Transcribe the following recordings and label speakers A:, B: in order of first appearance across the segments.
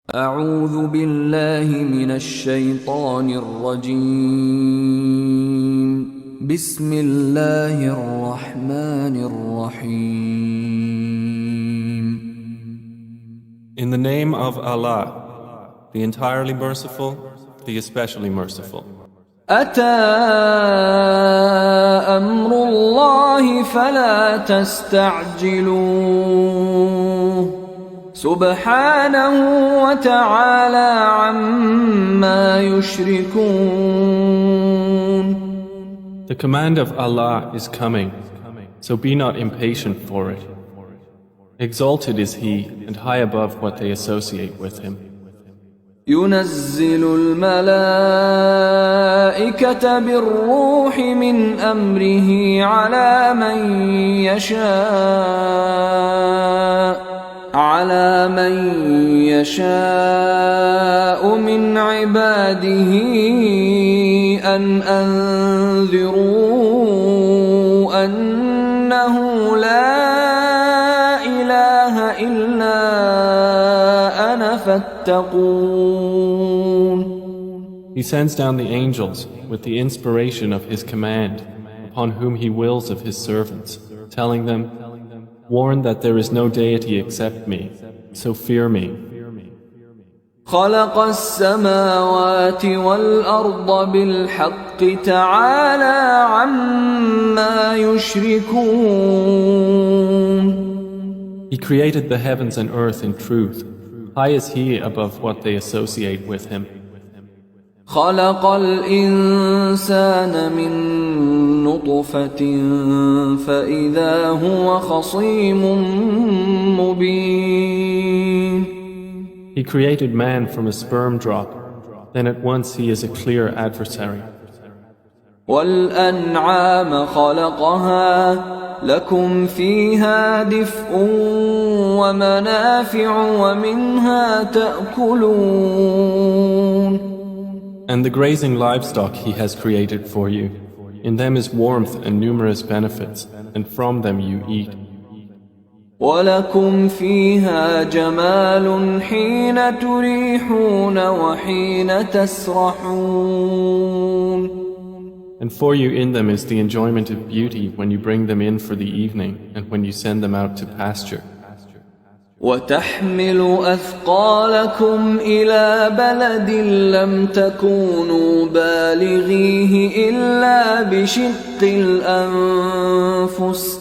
A: أعوذ بالله من الشيطان الرجيم بسم الله الرحمن الرحيم
B: In the name of Allah, the entirely merciful, the especially merciful.
A: أتى أمر الله فلا تستعجلوه سبحانه وتعالى عما يشركون.
B: The command of Allah is coming, so be not impatient for it. Exalted is He and high above what they associate with Him.
A: ينزل الملائكة بالروح من أمره على من يشاء من عباده أن أنذروا أنه لا إله إلا أنا فاتقون.
B: He sends down the angels with the inspiration of His command upon whom He wills of His servants, telling them, warn that there is no deity except me, so fear me.
A: خلق السماوات والأرض بالحق تعالى عما يشركون.
B: He created the heavens and earth in truth. High is He above what they associate with Him.
A: خلق الإنسان من نطفة فإذا هو خصيم مبين.
B: He created man from a sperm drop, then at once he is a clear adversary.
A: والأنعام خلقها لكم فيها دفء ومنافع ومنها تأكلون.
B: And the grazing livestock He has created for you. In them is warmth and numerous benefits, and from them you eat.
A: ولكم فيها جمال حين تريحون وحين تسرحون.
B: And for you in them is the enjoyment of beauty when you bring them in for the evening and when you send them out to pasture.
A: وتحمل أثقالكم إلى بلد لم تكونوا بالغيه إلا بشق الأنفس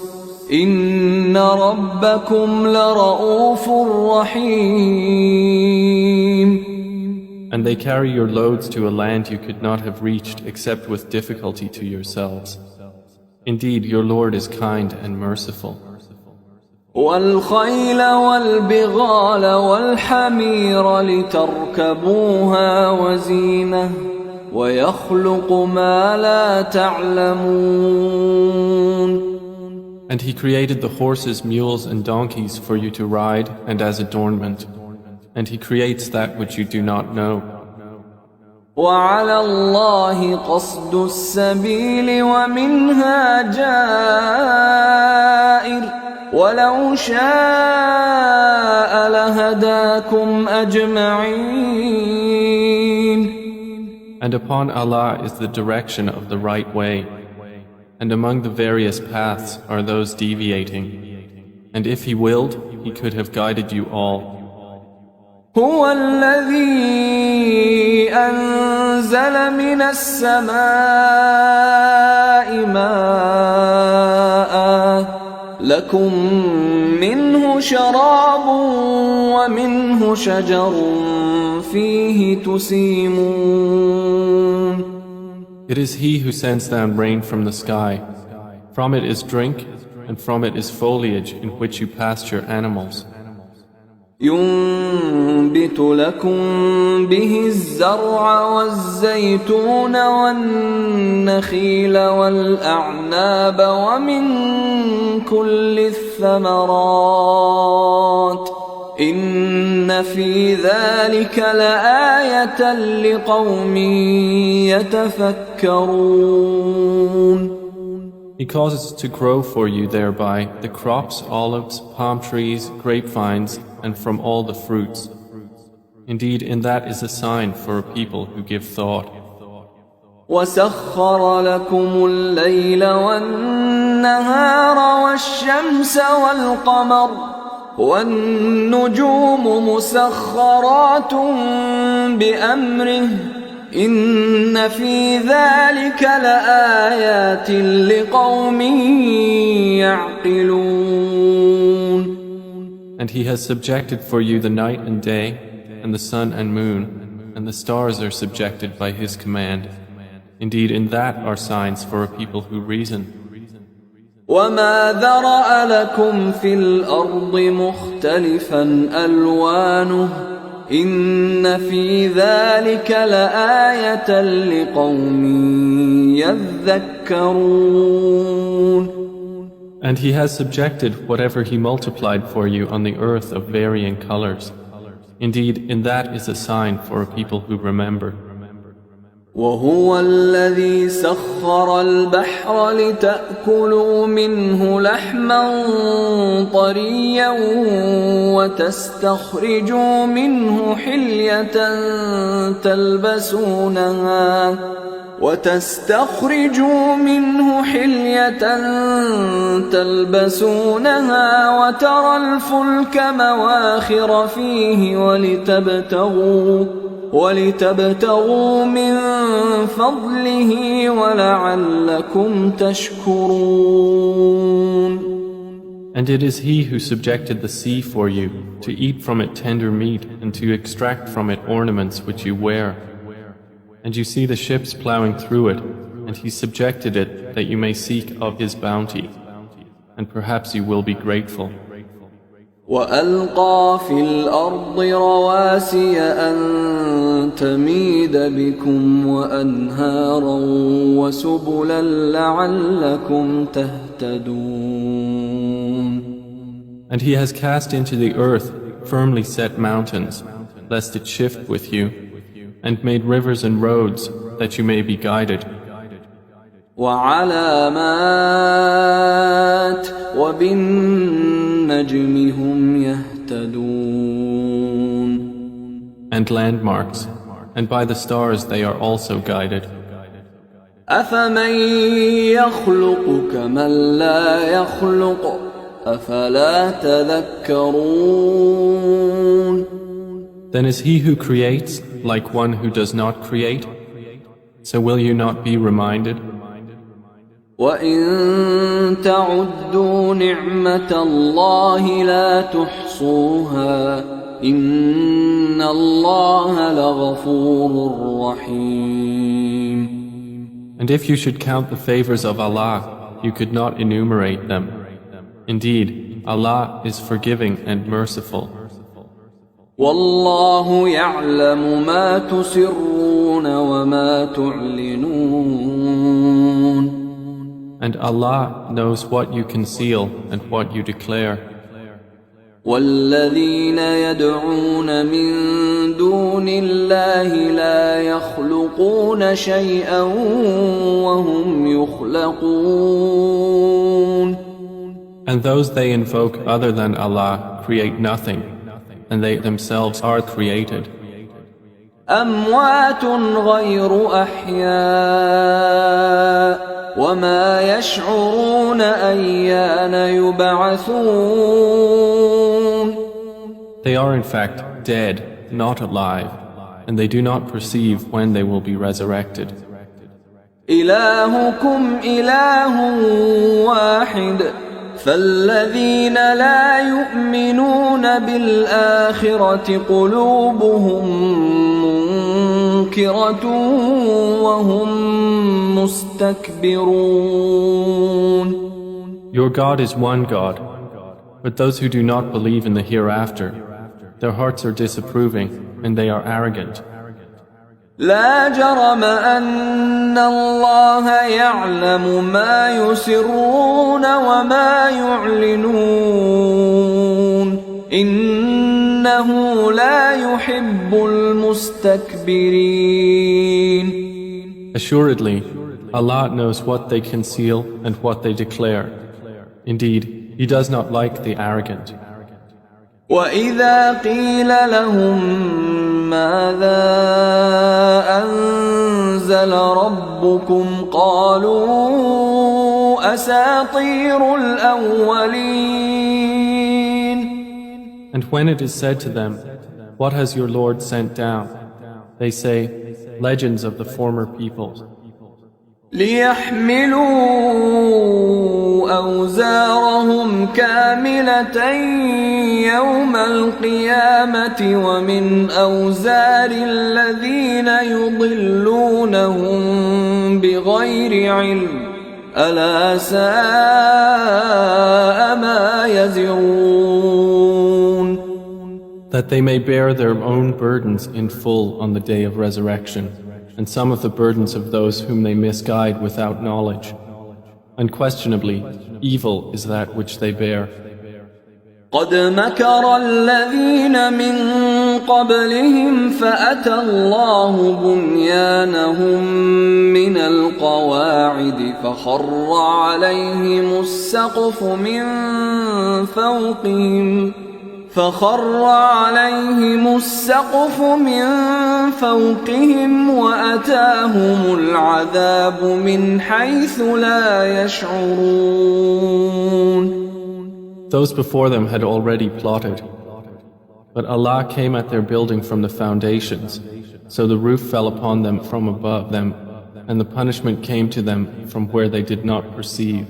A: إن ربكم لرؤوف رحيم.
B: And they carry your loads to a land you could not have reached except with difficulty to yourselves. Indeed, your Lord is kind and merciful.
A: والخيل والبغال والحمير لتركبوها وزينة ويخلق ما لا تعلمون.
B: And He created the horses, mules and donkeys for you to ride and as adornment. And He creates that which you do not know.
A: وعلى الله قصد السبيل ومنها جائر ولو شاء لهداكم أجمعين.
B: And upon Allah is the direction of the right way. And among the various paths are those deviating. And if He willed, He could have guided you all.
A: هو الذي أنزل من السماء ماء لكم منه شراب ومنه شجر فيه تسيمون.
B: It is He who sends down rain from the sky. From it is drink, and from it is foliage in which you pasture animals.
A: ينبت لكم به الزرع والزيتون والنخيل والأعناب ومن كل الثمرات إن في ذلك لآية لقوم يتفكرون.
B: He causes to grow for you thereby the crops, olives, palm trees, grapevines, and from all the fruits. Indeed, in that is a sign for a people who give thought.
A: وسخر لكم الليل والنهار والشمس والقمر والنجوم مسخرات بأمره إن في ذلك لآيات لقوم يعقلون.
B: And He has subjected for you the night and day, and the sun and moon, and the stars are subjected by His command. Indeed, in that are signs for a people who reason.
A: وما ذرأ لكم في الأرض مختلفا ألوانه إن في ذلك لآية لقوم يذكرون.
B: And He has subjected whatever He multiplied for you on the earth of varying colors. Indeed, in that is a sign for a people who remember.
A: وهو الذي سخر البحر لتأكلوا منه لحما طريا وتستخرجوا منه حلية تلبسونها وترى الفلك مواخر فيه ولتبتغوا من فضله ولعلكم تشكرون.
B: And it is He who subjected the sea for you, to eat from it tender meat, and to extract from it ornaments which you wear. And you see the ships plowing through it, and He subjected it that you may seek of His bounty, and perhaps you will be grateful.
A: وألقى في الأرض رواسي أن تميد بكم وأنهارا وسبلا لعلكم تهتدون.
B: And He has cast into the earth firmly set mountains, lest it shift with you, and made rivers and roads that you may be guided.
A: وعلامات وبالنجم هم يهتدون.
B: And landmarks, and by the stars they are also guided.
A: أفمن يخلق كمن لا يخلق أفلا تذكرون.
B: Then is He who creates like one who does not create? So will you not be reminded?
A: وَإِن تَعُدُّوا نِعْمَةَ اللَّهِ لَا تُحْصُوهَا إِنَّ اللَّهَ لَغَفُورٌ رَّحِيمٌ.
B: And if you should count the favors of Allah, you could not enumerate them. Indeed, Allah is forgiving and merciful.
A: وَاللَّهُ يَعْلَمُ مَا تُسِرُّونَ وَمَا تُعْلِنُونَ.
B: And Allah knows what you conceal and what you declare.
A: وَالَّذِينَ يَدْعُونَ مِن دُونِ اللَّهِ لَا يَخْلُقُونَ شَيْئًا وَهُمْ يُخْلَقُونَ.
B: And those they invoke other than Allah create nothing, and they themselves are created.
A: أَمْوَاتٌ غَيْرُ أَحْيَاءٍ وَمَا يَشْعُرُونَ أَيَّانَ يُبْعَثُونَ.
B: They are in fact dead, not alive, and they do not perceive when they will be resurrected.
A: إِلَٰهُكُمْ إِلَٰهٌ واحد فالذين لا يؤمنون بالآخرة قلوبهم منكرة وهم مستكبرون.
B: Your God is one God, but those who do not believe in the hereafter, their hearts are disapproving and they are arrogant.
A: لا جرم أن الله يعلم ما يسرون وما يعلنون إنه لا يحب المستكبرين.
B: Assuredly, Allah knows what they conceal and what they declare. Indeed, He does not like the arrogant.
A: وإذا قيل لهم ماذا أنزل ربكم قالوا أساطير الأولين.
B: And when it is said to them, what has your Lord sent down? They say, legends of the former peoples.
A: ليحملوا أوزارهم كاملة يوم القيامة ومن أوزار الذين يضلونهم بغير علم ألا ساء ما يزرون.
B: That they may bear their own burdens in full on the day of resurrection, and some of the burdens of those whom they misguide without knowledge. Unquestionably, evil is that which they bear.
A: قد مكر الذين من قبلهم فأتى الله بنيانهم من القواعد فخر عليهم السقف من فوقهم وأتاهم العذاب من حيث لا يشعرون.
B: Those before them had already plotted, but Allah came at their building from the foundations, so the roof fell upon them from above them, and the punishment came to them from where they did not perceive.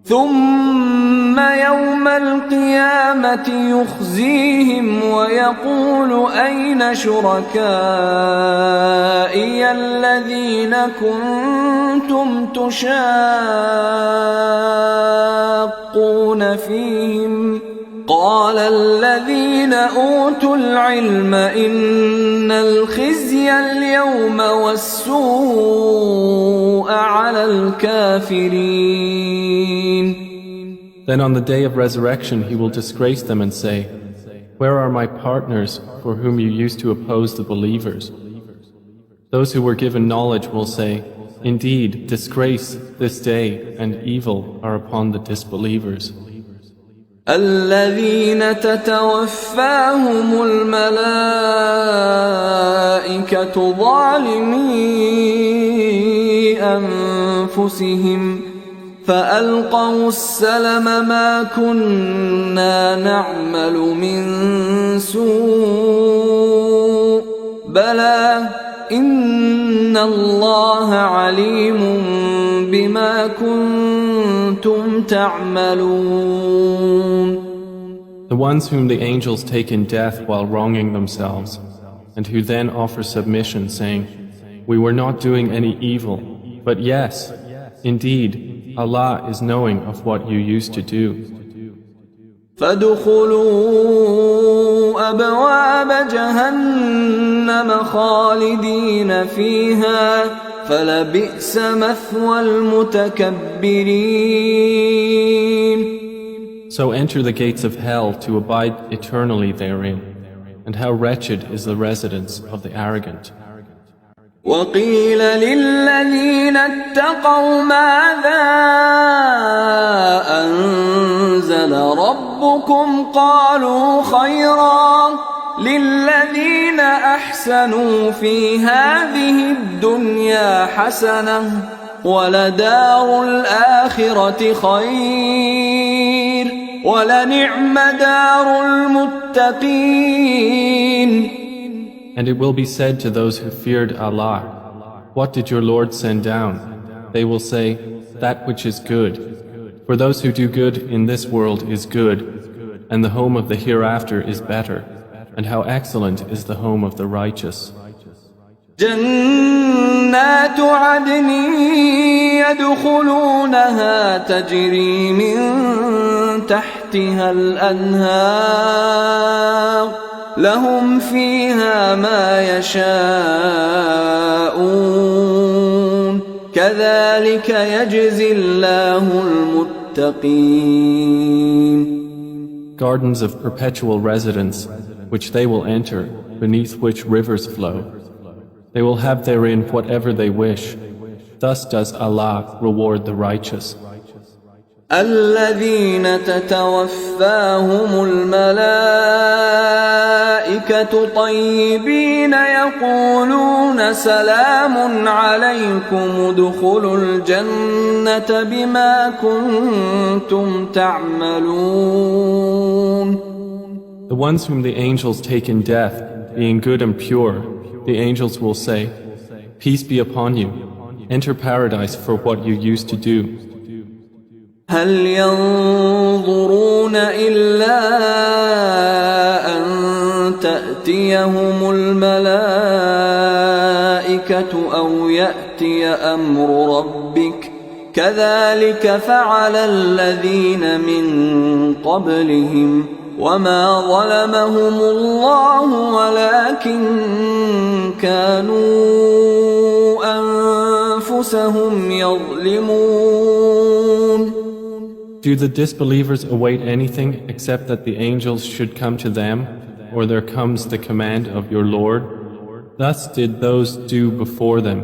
A: ثم يوم القيامة يخزيهم ويقول أين شركائي الذين كنتم تشاقون فيهم قال الذين أوتوا العلم إن الخزي اليوم والسوء على الكافرين.
B: Then on the day of resurrection he will disgrace them and say, where are my partners for whom you used to oppose the believers? Those who were given knowledge will say, indeed, disgrace this day and evil are upon the disbelievers.
A: الذين تتوفاهم الملائكة ظالمي أنفسهم فألقوا السلم ما كنا نعمل من سوء بلى إن الله عليم بما كنتم تعملون.
B: The ones whom the angels take in death while wronging themselves, and who then offer submission, saying, we were not doing any evil, but yes, indeed, Allah is knowing of what you used to do.
A: فادخلوا أبواب جهنم خالدين فيها فلبئس مثوى المتكبرين.
B: So enter the gates of hell to abide eternally therein, and how wretched is the residence of the arrogant.
A: وقيل للذين اتقوا ماذا أنزل ربكم قالوا خيرا للذين أحسنوا في هذه الدنيا حسنة ولدار الآخرة خير ولنعم دار المتقين.
B: And it will be said to those who feared Allah, what did your Lord send down? They will say, that which is good. For those who do good in this world is good, and the home of the hereafter is better, and how excellent is the home of the righteous.
A: جنات عدن يدخلونها تجري من تحتها الأنهار لهم فيها ما يشاءون كذلك يجزي الله المتقين.
B: Gardens of perpetual residence, which they will enter, beneath which rivers flow. They will have therein whatever they wish. Thus does Allah reward the righteous.
A: الذين تتوفاهم الملائكة طيبين يقولون سلام عليكم ادخلوا الجنة بما كنتم تعملون.
B: The ones whom the angels take in death, being good and pure, the angels will say, Peace be upon you, enter paradise for what you used to do.
A: هل ينظرون إلا أن تأتيهم الملائكة أو يأتي أمر ربك كذلك فعل الذين من قبلهم وما ظلمهم الله ولكن كانوا أنفسهم يظلمون.
B: Do the disbelievers await anything except that the angels should come to them, or there comes the command of your Lord? Thus did those do before them.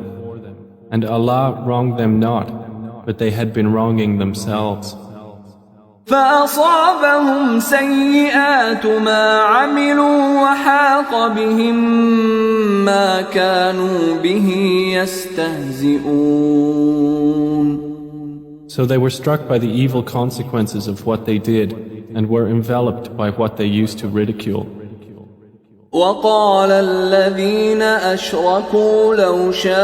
B: And Allah wronged them not, but they had been wronging themselves.
A: فأصابهم سيئات ما عملوا وحاق بهم ما كانوا به يستهزئون.
B: So they were struck by the evil consequences of what they did and were enveloped by what they used to ridicule.
A: وقال الذين أشركوا لو شاء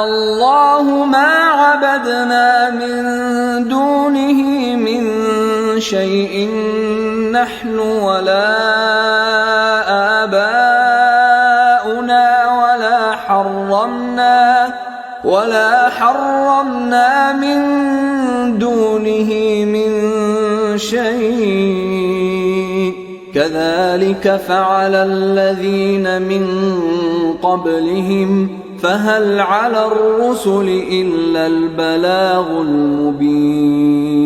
A: الله ما عبدنا من دونه من شيء نحن ولا آباؤنا ولا حرمنا من دونه من شيء كذلك فعل الذين من قبلهم فهل على الرسل إلا البلاغ المبين.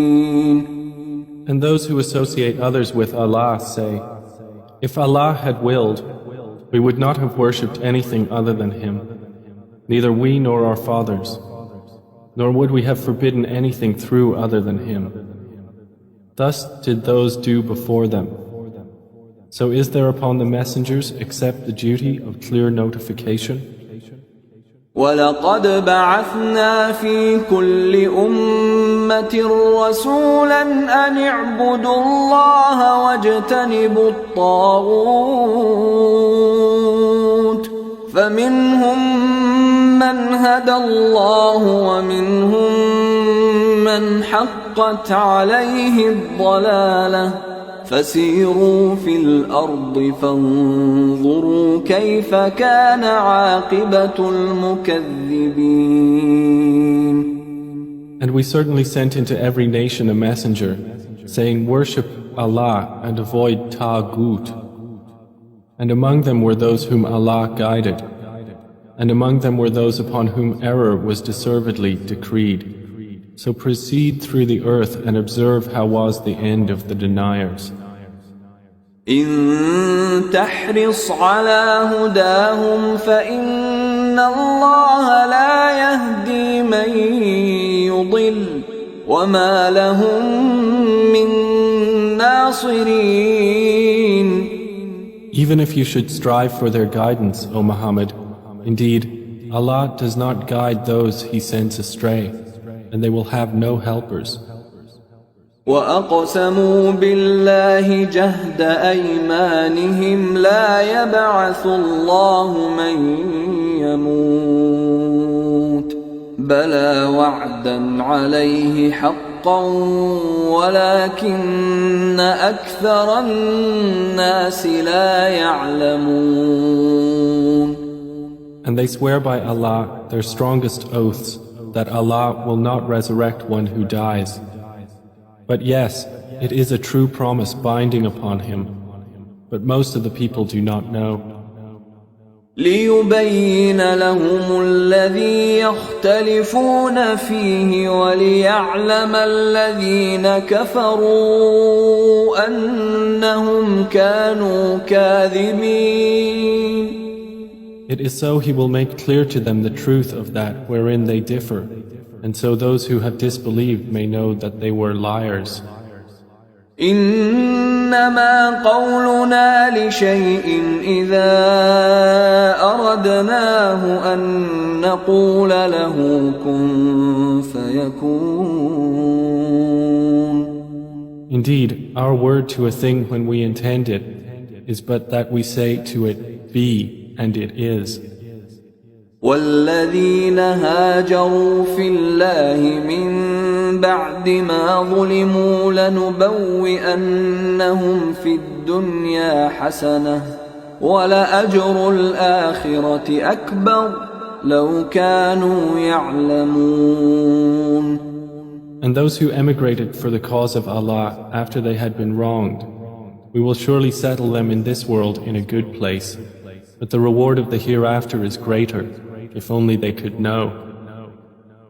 B: And those who associate others with Allah say, If Allah had willed, we would not have worshipped anything other than Him, neither we nor our fathers, nor would we have forbidden anything through other than Him. Thus did those do before them. So is there upon the messengers except the duty of clear notification?
A: وَلَقَدْ بَعَثْنَا فِي كُلِّ أُمَّةٍ رَسُولًا أَنِ اعْبُدُوا اللَّهَ وَاجْتَنِبُوا الطَّاغُوتَ فَمِنْهُمْ مَنْ هَدَى اللَّهُ وَمِنْهُمْ مَنْ حَقَّتْ عَلَيْهِ الضَّلَالَةُ فسيروا في الأرض فانظروا كيف كان عاقبة المكذبين.
B: And we certainly sent into every nation a messenger, saying, Worship Allah and avoid Taghut. And among them were those whom Allah guided, and among them were those upon whom error was deservedly decreed. So proceed through the earth and observe how was the end of the deniers.
A: إن تحرص على هداهم فإن الله لا يهدي من يضل وما لهم من ناصرين.
B: Even if you should strive for their guidance, O Muhammad, indeed, Allah does not guide those He sends astray, and they will have no helpers.
A: وَأَقْسَمُوا بِاللَّهِ جَهْدَ أَيْمَانِهِمْ لَا يَبْعَثُ اللَّهُ مَن يَمُوتُ بَلَى وَعْدًا عَلَيْهِ حَقًّا وَلَكِنَّ أَكْثَرَ النَّاسِ لَا يَعْلَمُونَ.
B: And they swear by Allah their strongest oaths that Allah will not resurrect one who dies. But yes, it is a true promise binding upon him, but most of the people do not know.
A: لِيُبَيِّنَ لَهُمُ الَّذِي يَخْتَلِفُونَ فِيهِ وَلِيَعْلَمَ الَّذِينَ كَفَرُوا أَنَّهُمْ كَانُوا كَاذِبِينَ.
B: It is so He will make clear to them the truth of that wherein they differ, And so those who have disbelieved may know that they were liars.
A: إنما قولنا لشيء إذا أردناه أن نقول له كن فيكون.
B: Indeed, our word to a thing when we intend it is but that we say to it, be, and it is.
A: والذين هاجروا في الله من بعد ما ظلموا لنبوئنهم في الدنيا حسنة ولأجر الآخرة أكبر لو كانوا يعلمون.
B: And those who emigrated for the cause of Allah after they had been wronged, we will surely settle them in this world in a good place, but the reward of the hereafter is greater, if only they could know.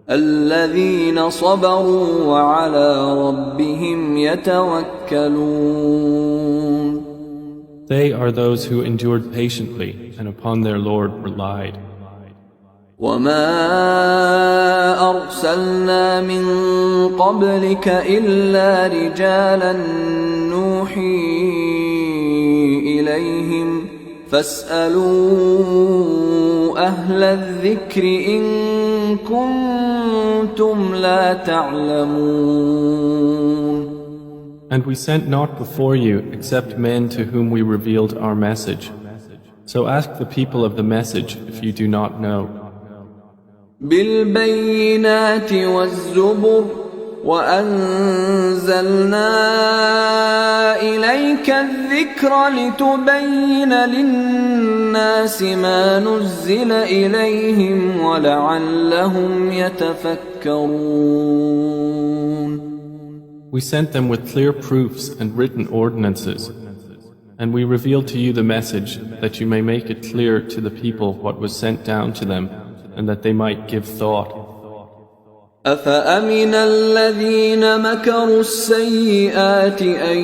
A: الذين صبروا وعلى ربهم يتوكلون.
B: They are those who endured patiently and upon their Lord relied.
A: وما أرسلنا من قبلك إلا رجالا نوحي إليهم فاسألوا أهل الذكر إن كنتم لا تعلمون.
B: And we sent not before you except men to whom we revealed our message. So ask the people of the message if you do not know.
A: بالبينات والزبر وأنزلنا إليك الذكر لتبين للناس ما نزل إليهم ولعلهم يتفكرون.
B: We sent them with clear proofs and written ordinances, and we revealed to you the message that you may make it clear to the people what was sent down to them, and that they might give thought.
A: أفأمن الذين مكروا السيئات أن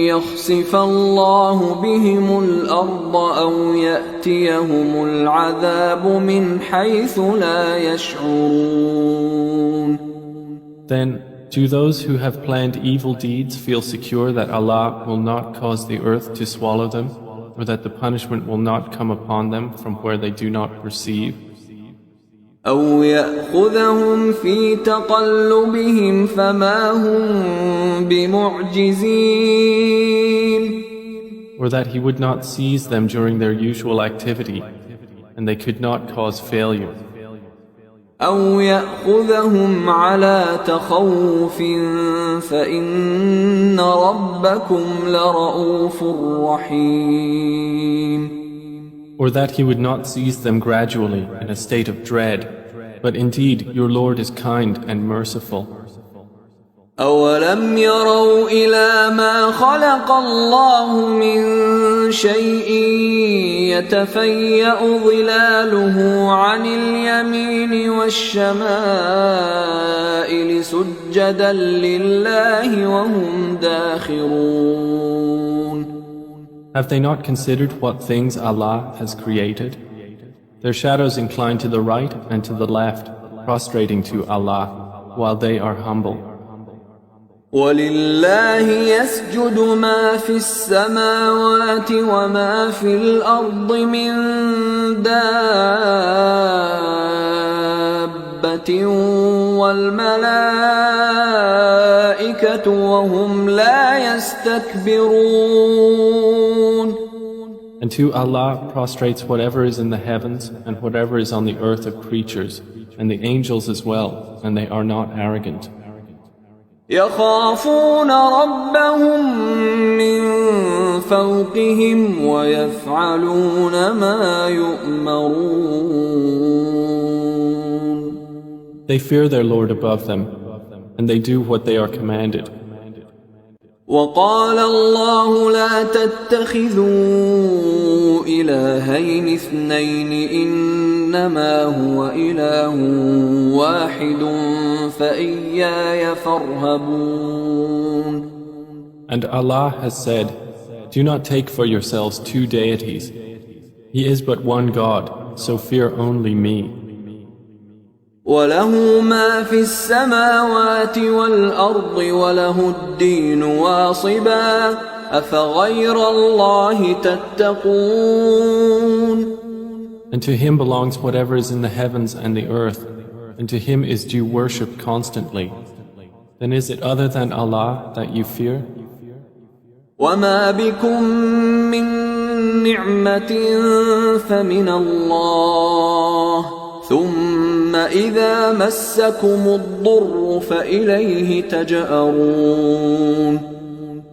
A: يخسف الله بهم الأرض أو يأتيهم العذاب من حيث لا يشعرون.
B: Then, do those who have planned evil deeds feel secure that Allah will not cause the earth to swallow them, or that the punishment will not come upon them from where they do not perceive?
A: أو يأخذهم في تقلبهم فما هم بمعجزين.
B: Or that He would not seize them during their usual activity, and they could not cause failure.
A: أو يأخذهم على تخوف فإن ربكم لرؤوف رحيم.
B: Or that He would not seize them gradually in a state of dread, but indeed your Lord is kind and merciful.
A: أولم يروا إلى ما خلق الله من شيء يتفيأ ظلاله عن اليمين والشمائل سجدا لله وهم داخرون.
B: Have they not considered what things Allah has created? Their shadows incline to the right and to the left, prostrating to Allah, while they are humble.
A: ولله يسجد ما في السماوات وما في الأرض من دابة والملائكة وهم لا يستكبرون.
B: And to Allah prostrates whatever is in the heavens and whatever is on the earth of creatures, and the angels as well, and they are not arrogant.
A: يخافون ربهم من فوقهم ويفعلون ما يؤمرون.
B: They fear their Lord above them, and they do what they are commanded.
A: وقال الله لا تتخذوا إلهين اثنين إنما هو إله واحد فإياي فارهبون.
B: And Allah has said, do not take for yourselves two deities. He is but one God, so fear only me.
A: وله ما في السماوات والأرض وله الدين واصبا أفغير الله تتقون.
B: And to him belongs whatever is in the heavens and the earth, and to him is due worship constantly. Then is it other than Allah that you fear?
A: وما بكم من نعمة فمن الله ثم إذا مسكم الضر فإليه تجأرون.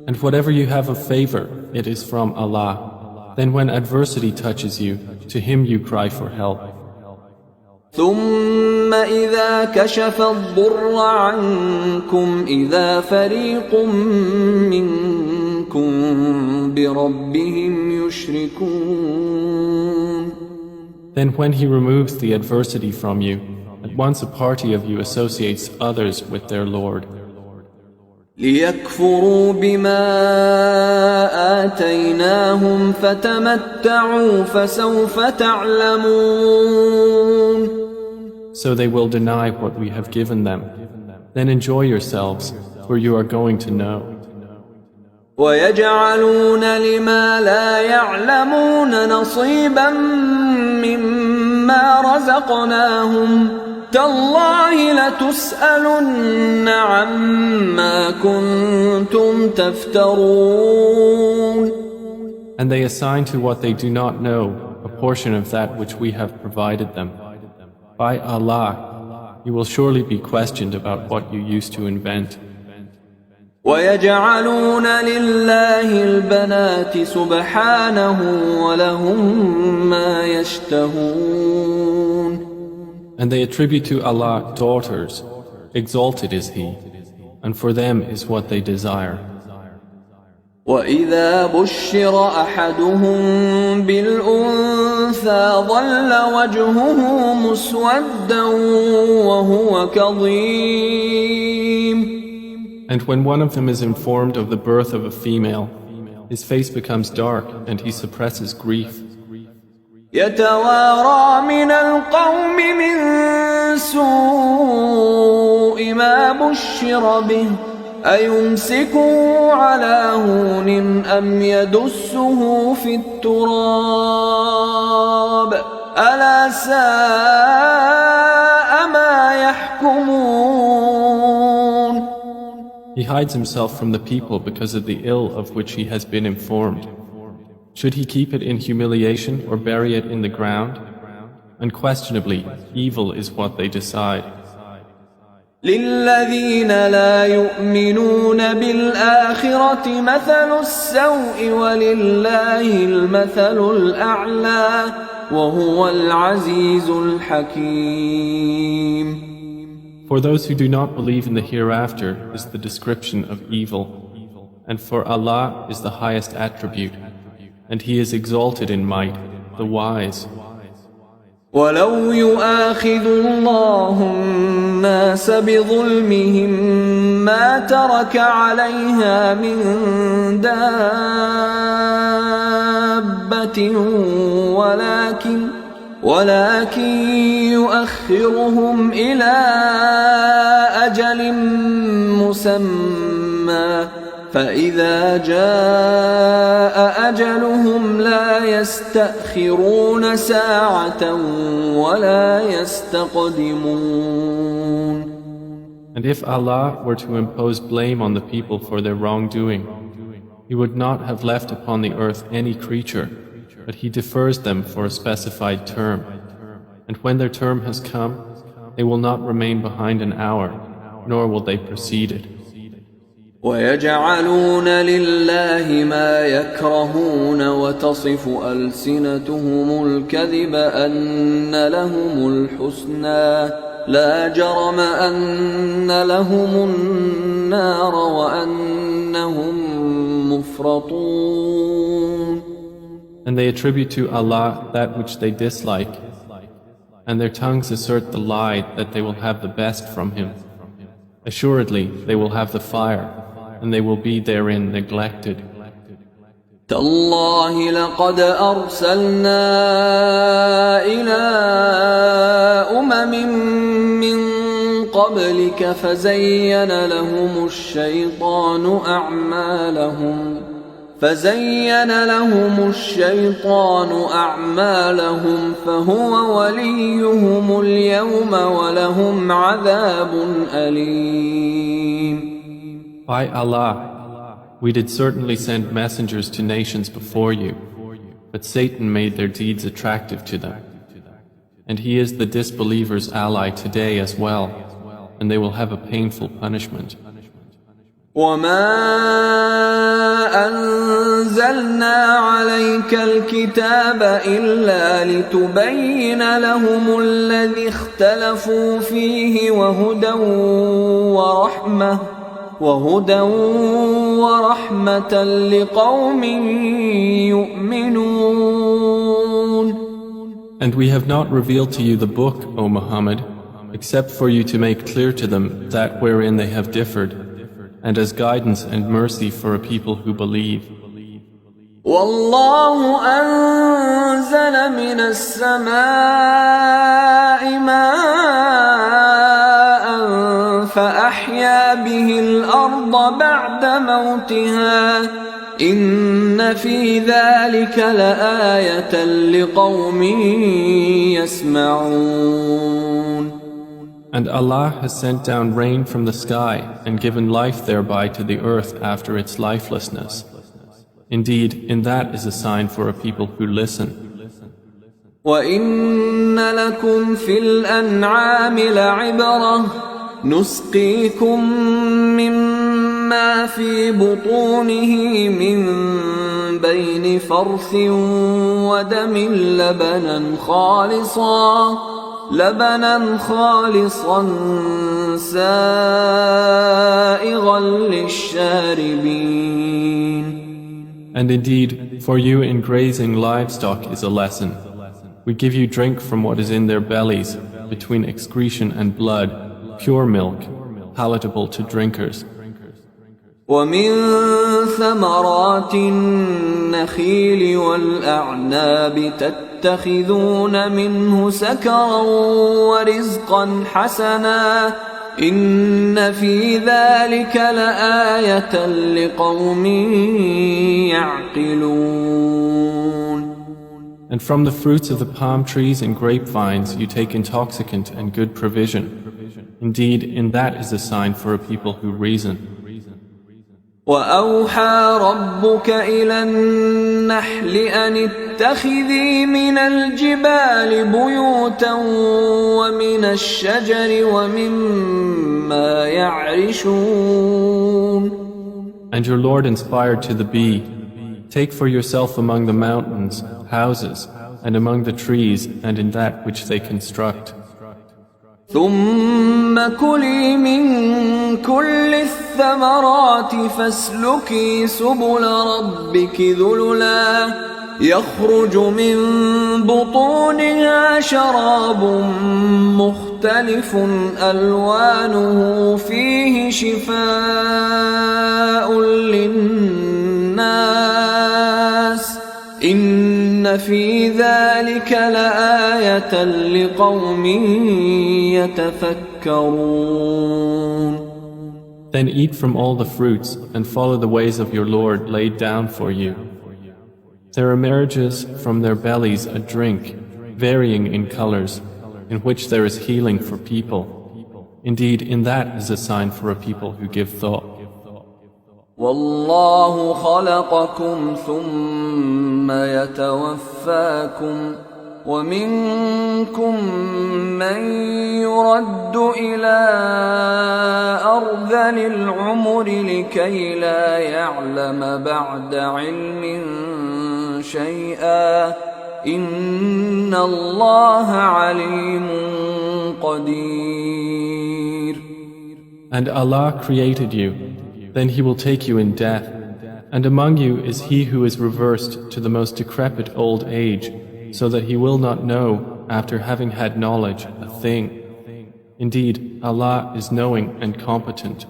B: And whatever you have of favor, it is from Allah. Then when adversity touches you, to him you cry for help.
A: ثم إذا كشف الضر عنكم إذا فريق منكم بربهم يشركون.
B: Then when he removes the adversity from you, at once a party of you associates others with their Lord.
A: ليكفروا بما آتيناهم فتمتعوا فسوف تعلمون.
B: So they will deny what we have given them. Then enjoy yourselves, for you are going to know.
A: ويجعلون لما لا يعلمون نصيبا مما رزقناهم تالله لتسألن عما كنتم تفترون.
B: And they assign to what they do not know a portion of that which we have provided them. By Allah, you will surely be questioned about what you used to invent.
A: ويجعلون لله البنات سبحانه ولهم ما يشتهون.
B: And they attribute to Allah daughters, exalted is He, and for them is what they desire.
A: وإذا بشر أحدهم بالأنثى ظل وجهه مسودا وهو كظيم.
B: And when one of them is informed of the birth of a female, his face becomes dark and he suppresses grief.
A: يتوارى من القوم من سوء ما بشر به أيمسكه على هون أم يدسه في التراب ألا ساء ما يحكمون.
B: He hides himself from the people because of the ill of which he has been informed. Should he keep it in humiliation or bury it in the ground? Unquestionably, evil is what they decide.
A: للذين لا يؤمنون بالآخرة مثل السوء ولله المثل الأعلى وهو العزيز الحكيم.
B: For those who do not believe in the hereafter is the description of evil, and for Allah is the highest attribute, and He is exalted in might, the wise.
A: ولو يؤاخذ الله الناس بظلمهم ما ترك عليها من دابة ولكن يؤخرهم إلى أجل مسمى فإذا جاء أجلهم لا يستأخرون ساعة ولا يستقدمون.
B: And if Allah were to impose blame on the people for their wrongdoing, He would not have left upon the earth any creature, but He defers them for a specified term. And when their term has come, they will not remain behind an hour, nor will they precede it.
A: ويجعلون لله ما يكرهون وتصف ألسنتهم الكذب أن لهم الحسنى لا جرم أن لهم النار وأنهم مفرطون.
B: And they attribute to Allah that which they dislike, and their tongues assert the lie that they will have the best from Him. Assuredly, they will have the fire, and they will be therein neglected.
A: تالله لقد أرسلنا إلى أمم من قبلك فزين لهم الشيطان أعمالهم فهو وليهم اليوم ولهم عذاب أليم.
B: By Allah, we did certainly send messengers to nations before you, but Satan made their deeds attractive to them. And he is the disbelievers' ally today as well, and they will have a painful punishment.
A: وما أنزلنا عليك الكتاب إلا لتبين لهم الذي اختلفوا فيه وهدى ورحمة لقوم يؤمنون.
B: And we have not revealed to you the book, O Muhammad, except for you to make clear to them that wherein they have differed, and as guidance and mercy for a people who believe.
A: والله أنزل من السماء ماء فأحيا به الأرض بعد موتها إن في ذلك لآية لقوم يسمعون.
B: And Allah has sent down rain from the sky and given life thereby to the earth after its lifelessness. Indeed, in that is a sign for a people who listen.
A: وَإِنَّ لَكُمْ فِي الْأَنْعَامِ لَعِبْرَةً نُسْقِيكُم مِّمَّا فِي بُطُونِهِ مِن بَيْنِ فَرْثٍ وَدَمٍ لبنا خالصا سائغا للشاربين.
B: And indeed, for you in grazing livestock is a lesson. We give you drink from what is in their bellies, between excretion and blood, pure milk, palatable to drinkers.
A: ومن ثمرات النخيل والأعناب تتخذون منه سكرا ورزقا حسنا إن في ذلك لآية لقوم يعقلون.
B: And from the fruits of the palm trees and grapevines you take intoxicant and good provision. Indeed, in that is a sign for a people who reason.
A: وأوحى ربك إلى النحل أن اتخذي من الجبال بيوتا ومن الشجر ومما يعرشون.
B: And your Lord inspired to the bee, take for yourself among the mountains houses, and among the trees and in that which they construct.
A: ثم كلي من كل الثمرات فاسلكي سبل ربك ذللا يخرج من بطونها شراب مختلف ألوانه فيه شفاء للناس إن في ذلك لآية لقوم يتفكرون.
B: Then eat from all the fruits and follow the ways of your Lord laid down for you. There emerges from their bellies a drink, varying in colors, in which there is healing for people. Indeed, in that is a sign for a people who give thought.
A: والله خلقكم ثم يتوفاكم ومنكم من يرد إلى أرذل العمر لكي لا يعلم بعد علم شيئا إن الله عليم قدير.
B: And Allah created you. Then He will take you in death, and among you is he who is reversed to the most decrepit old age, so that he will not know, after having had knowledge, a thing. Indeed, Allah is knowing and competent.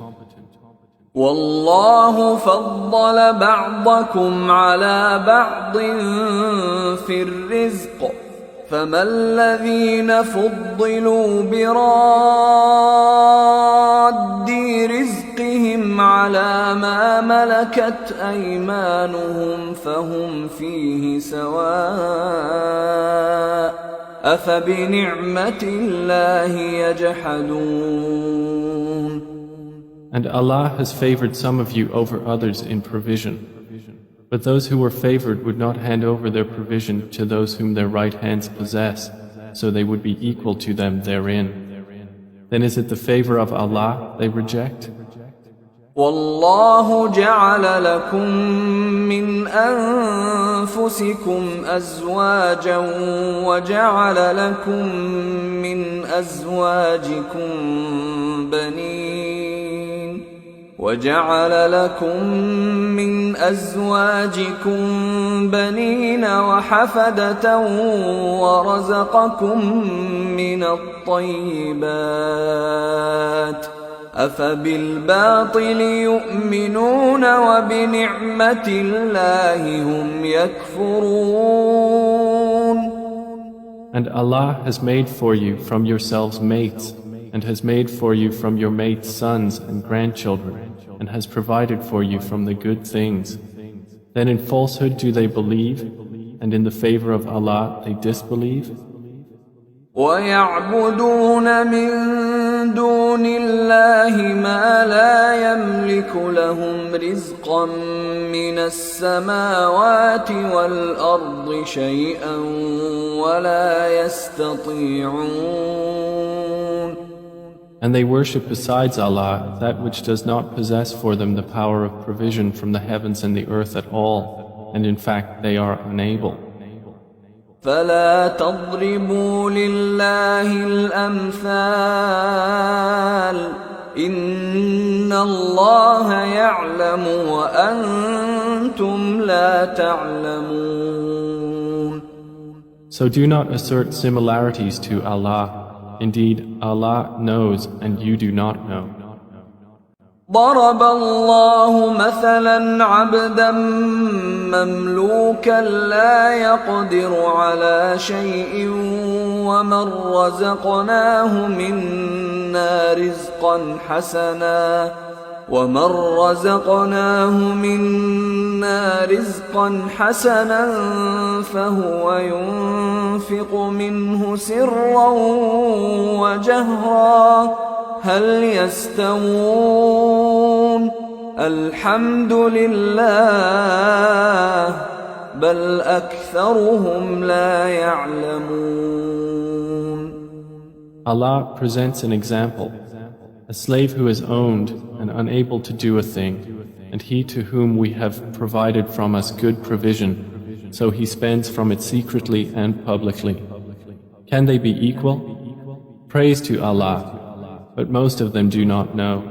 A: والله فضل بعضكم على بعض في الرزق فما الذين فضلوا براد رزقهم على ما ملكت أيمانهم فهم فيه سواء أفبنعمة الله يجحدون.
B: And Allah has favored some of you over others in provision. But those who were favored would not hand over their provision to those whom their right hands possess, so they would be equal to them therein. Then is it the favor of Allah they reject?
A: والله جعل لكم من أنفسكم أزواجا وجعل لكم من أزواجكم بنين وحفدة ورزقكم من الطيبات أفبالباطل يؤمنون وبنعمة الله هم يكفرون.
B: And Allah has made for you from yourselves mates, and has made for you from your mates sons and grandchildren, and has provided for you from the good things. Then in falsehood do they believe, and in the favor of Allah they disbelieve?
A: وَيَعْبُدُونَ مِن دُونِ اللَّهِ مَا لَا يَمْلِكُ لَهُمْ رِزْقًا مِّنَ السَّمَاوَاتِ وَالْأَرْضِ شَيْئًا وَلَا يَسْتَطِيعُونَ.
B: And they worship besides Allah that which does not possess for them the power of provision from the heavens and the earth at all, and in fact they are unable.
A: فلا تضربوا لله الأمثال إن الله يعلم وأنتم لا تعلمون.
B: So do not assert similarities to Allah. Indeed, Allah knows and you do not know.
A: ضرب الله مثلا عبدا مملوكا لا يقدر على شيء ومن رزقناه منا رزقا حسنا فهو ينفق منه سرا وجهرا هل يستوون الحمد لله بل أكثرهم لا يعلمون.
B: Allah presents an example. A slave who is owned and unable to do a thing, and he to whom we have provided from us good provision, so he spends from it secretly and publicly. Can they be equal? Praise to Allah, but most of them do not know.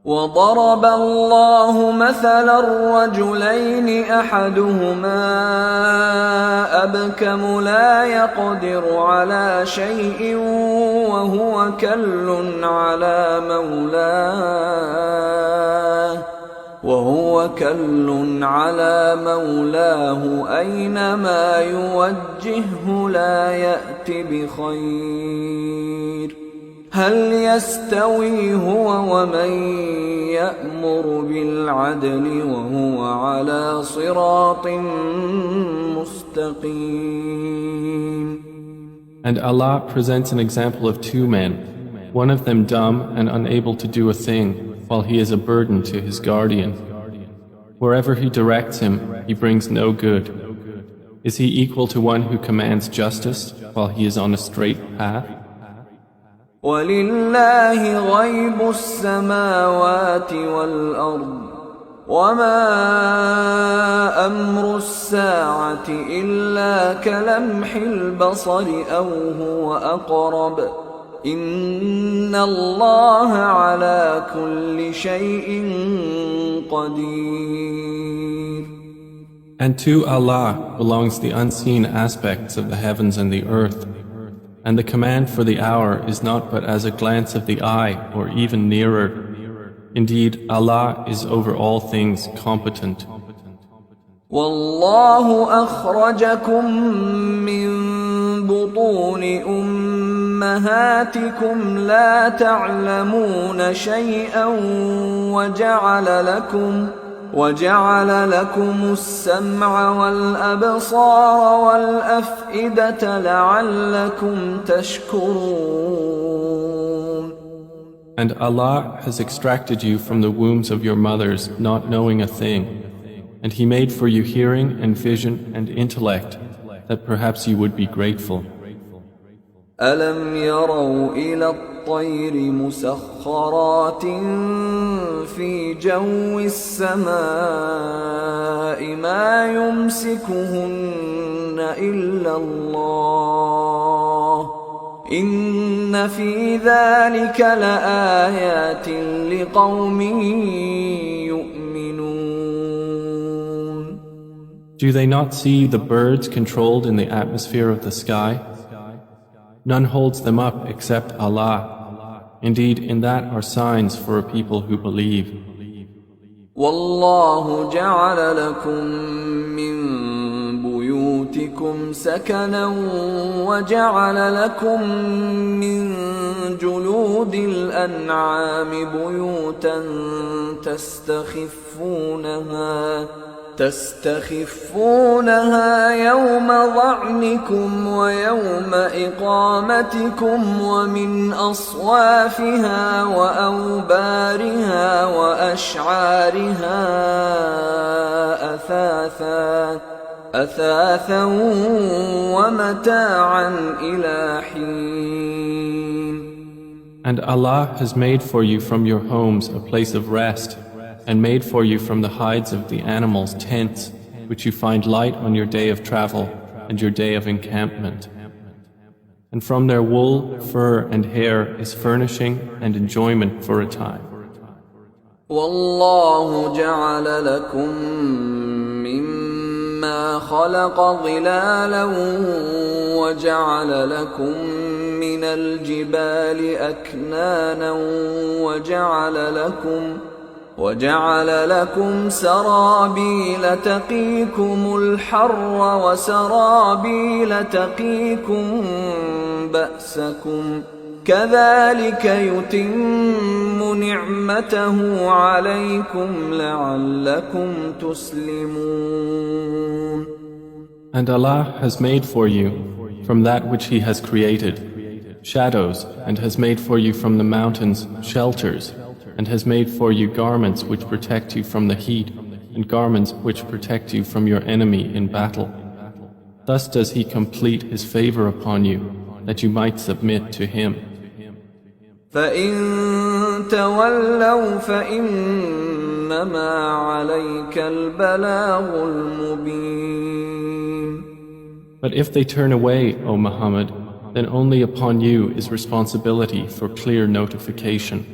A: وضرب الله مثلا الرجلين أحدهما أبكم لا يقدر على شيء وهو كل على مولاه أينما يوجهه لا يأت بخير هل يستوي هو ومن يأمر بالعدل وهو على صراط مستقيم.
B: And Allah presents an example of two men, one of them dumb and unable to do a thing, while he is a burden to his guardian. Wherever he directs him, he brings no good. Is he equal to one who commands justice while he is on a straight path?
A: وَلِلَّهِ غَيْبُ السَّمَاوَاتِ وَالْأَرْضِ وَمَا أَمْرُ السَّاعَةِ إِلَّا كَلَمْحِ الْبَصَرِ أَوْ هُوَ أَقْرَبُ إِنَّ اللَّهَ عَلَى كُلِّ شَيْءٍ قَدِيرٌ.
B: And to Allah belongs the unseen aspects of the heavens and the earth. And the command for the hour is not but as a glance of the eye or even nearer. Indeed, Allah is over all things competent.
A: والله أخرجكم من بطون أمهاتكم لا تعلمون شيئا وجعل لكم السمع والأبصار والأفئدة لعلكم تشكرون.
B: And Allah has extracted you from the wombs of your mothers, not knowing a thing. And He made for you hearing and vision and intellect, that perhaps you would be grateful.
A: ألم يروا إلى الطير مسخرات في جو السماء ما يمسكهن إلا الله إن في ذلك لآيات لقوم يؤمنون.
B: Do they not see the birds controlled in the atmosphere of the sky? None holds them up except Allah. Indeed, in that are signs for a people who believe.
A: والله جعل لكم من بيوتكم سكنا وجعل لكم من جلود الأنعام بيوتا تستخفونها يوم ظعنكم ويوم إقامتكم ومن أصوافها وأوبارها وأشعارها أثاثا ومتاعا إلى حين.
B: And Allah has made for you from your homes a place of rest, and made for you from the hides of the animals tents, which you find light on your day of travel and your day of encampment. And from their wool, fur and hair is furnishing and enjoyment for a time.
A: والله جعل لكم مما خلق ظلالا وجعل لكم من الجبال أكنانا وجعل لكم سرابيل تقيكم الحر وسرابيل تقيكم بأسكم كذلك يتم نعمته عليكم لعلكم تسلمون.
B: And Allah has made for you from that which He has created shadows, and has made for you from the mountains shelters, and has made for you garments which protect you from the heat, and garments which protect you from your enemy in battle. Thus does He complete His favor upon you, that you might submit to Him.
A: فَإِن تَوَلَّوْا فَإِنَّمَا عَلَيْكَ الْبَلَاغُ الْمُبِينُ.
B: But if they turn away, O Muhammad, then only upon you is responsibility for clear notification.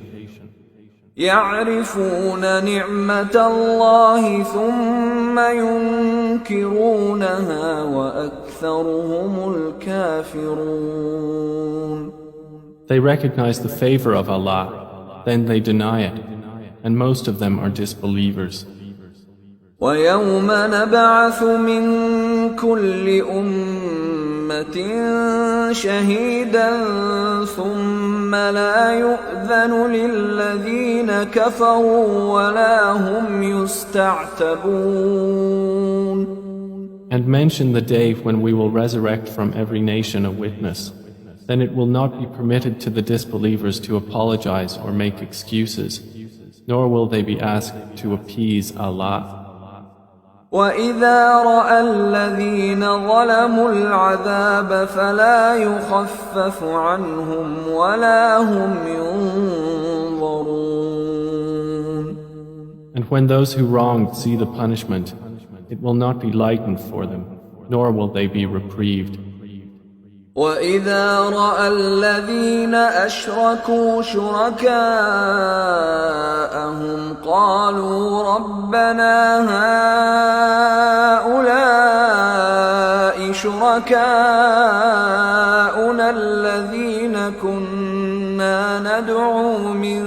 A: يعرفون نعمة الله ثم ينكرونها وأكثرهم الكافرون.
B: They recognize the favor of Allah, then they deny it, and most of them are disbelievers.
A: ويوم نبعث من كل أمة شهيدا ثم لا يؤذن للذين كفروا ولا هم يستعتبون.
B: And mention the day when we will resurrect from every nation a witness. Then it will not be permitted to the disbelievers to apologize or make excuses, nor will they be asked to appease Allah.
A: وَإِذَا رَأَى الَّذِينَ ظَلَمُوا الْعَذَابَ فَلَا يُخَفَّفُ عَنْهُمْ وَلَا هُمْ يُنظَرُونَ.
B: And when those who wronged see the punishment, it will not be lightened for them, nor will they be reprieved.
A: وَإِذَا رَأَى الَّذِينَ أَشْرَكُوا شُرَكَاءَهُمْ قَالُوا رَبَّنَا هَؤُلَاءِ شُرَكَاؤُنَا الَّذِينَ كُنَّا نَدْعُو مِن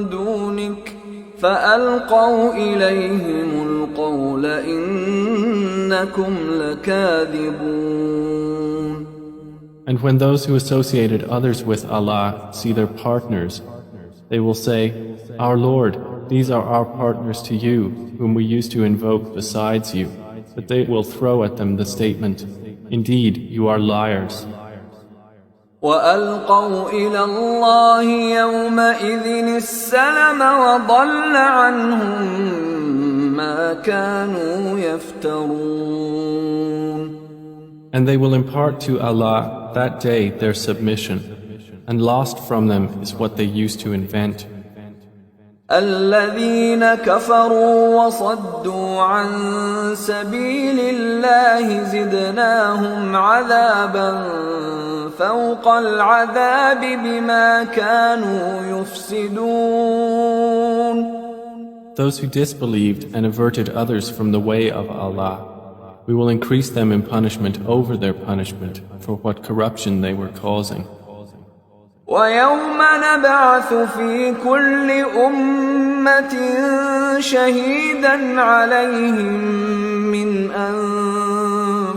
A: دُونِكَ فألقوا إليهم القول إنكم لكاذبون.
B: And when those who associated others with Allah see their partners, they will say, Our Lord, these are our partners to you, whom we used to invoke besides you. But they will throw at them the statement, Indeed, you are liars.
A: وألقوا إلى الله يومئذ السلم وضل عنهم ما كانوا يفترون.
B: And they will impart to Allah that day their submission, and lost from them is what they used to invent.
A: الذين كفروا وصدوا عن سبيل الله زدناهم عذابا فوق العذاب بما كانوا يفسدون.
B: Those who disbelieved and averted others from the way of Allah, we will increase them in punishment over their punishment for what corruption they were causing.
A: ويوم نبعث في كل أمة شهيدا عليهم من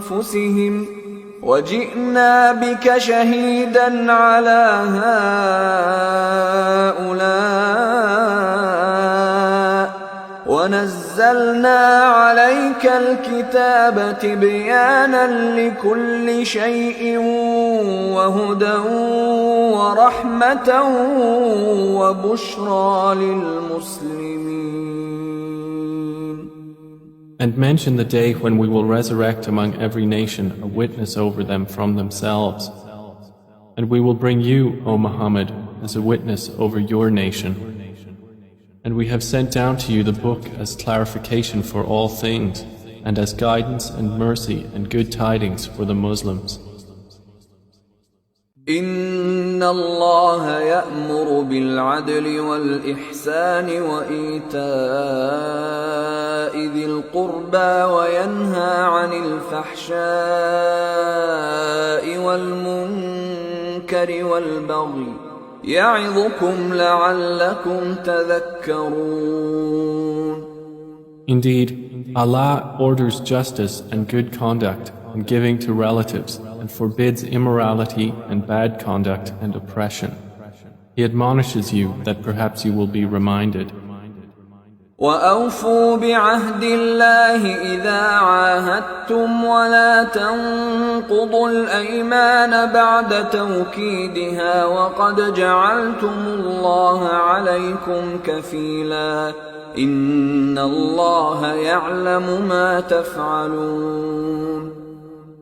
A: أنفسهم وجئنا بك شهيدا على هؤلاء ونزلنا عليك الكتاب تبيانا لكل شيء وهدى ورحمة وبشرى للمسلمين.
B: And mention the day when we will resurrect among every nation a witness over them from themselves. And we will bring you, O Muhammad, as a witness over your nation. And we have sent down to you the book as clarification for all things, and as guidance and mercy and good tidings for the Muslims.
A: إن الله يأمر بالعدل والإحسان وإيتاء ذي القربى وينهى عن الفحشاء والمنكر والبغي يعظكم لعلكم تذكرون.
B: Indeed, Allah orders justice and good conduct and giving to relatives and forbids immorality and bad conduct and oppression. He admonishes you that perhaps you will be reminded.
A: وأوفوا بعهد الله إذا عاهدتم ولا تنقضوا الأيمان بعد توكيدها وقد جعلتم الله عليكم كفيلا إن الله يعلم ما تفعلون.